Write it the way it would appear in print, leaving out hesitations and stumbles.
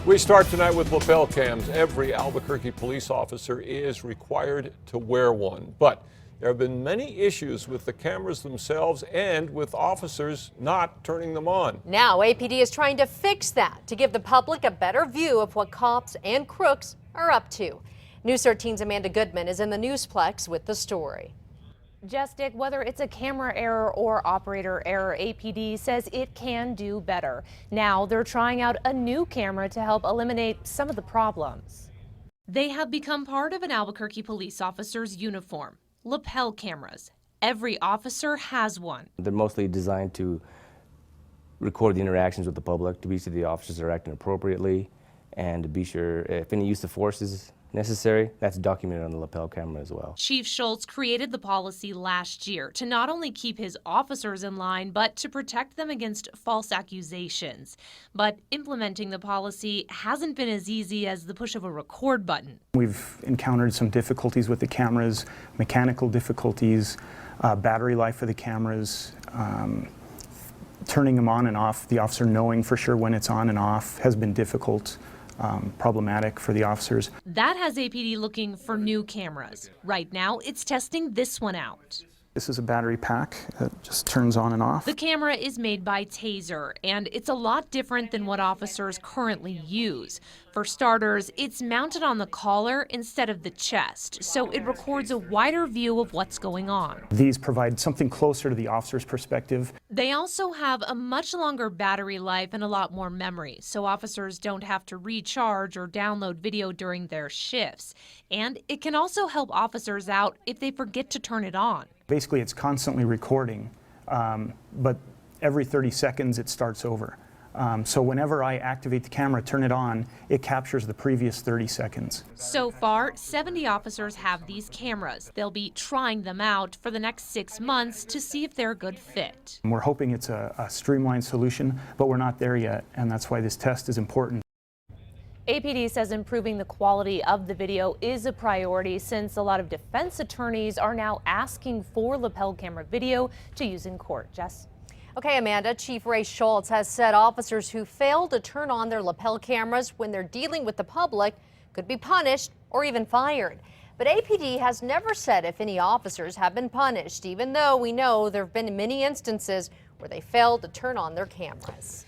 We start tonight with lapel cams. Every Albuquerque police officer is required to wear one. But there have been many issues with the cameras themselves and with officers not turning them on. Now APD is trying to fix that to give the public a better view of what cops and crooks are up to. News 13's Amanda Goodman is in the Newsplex with the story. Dick, whether it's a camera error or operator error, APD says it can do better. Now they're trying out a new camera to help eliminate some of the problems. They have become part of an Albuquerque police officer's uniform. Lapel cameras. Every officer has one. They're mostly designed to record the interactions with the public, to be sure the officers are acting appropriately, and to be sure if any use of force is necessary, that's documented on the lapel camera as well. Chief Schultz created the policy last year to not only keep his officers in line, but to protect them against false accusations. But implementing the policy hasn't been as easy as the push of a record button. We've encountered some difficulties with the cameras, mechanical difficulties, battery life of the cameras, turning them on and off, the officer knowing for sure when it's on and off has been difficult. Problematic for the officers. That has APD looking for new cameras. Right now, it's testing this one out. This is a battery pack that just turns on and off. The camera is made by Taser, and it's a lot different than what officers currently use. For starters, it's mounted on the collar instead of the chest, so it records a wider view of what's going on. These provide something closer to the officer's perspective. They also have a much longer battery life and a lot more memory, so officers don't have to recharge or download video during their shifts. And it can also help officers out if they forget to turn it on. Basically, it's constantly recording, but every 30 seconds it starts over. So whenever I activate the camera, turn it on, it captures the previous 30 seconds. So far, 70 officers have these cameras. They'll be trying them out for the next 6 months to see if they're a good fit. We're hoping it's a streamlined solution, but we're not there yet, and that's why this test is important. APD says improving the quality of the video is a priority since a lot of defense attorneys are now asking for lapel camera video to use in court. Jess? Okay, Amanda, Chief Ray Schultz has said officers who fail to turn on their lapel cameras when they're dealing with the public could be punished or even fired. But APD has never said if any officers have been punished, even though we know there have been many instances where they failed to turn on their cameras.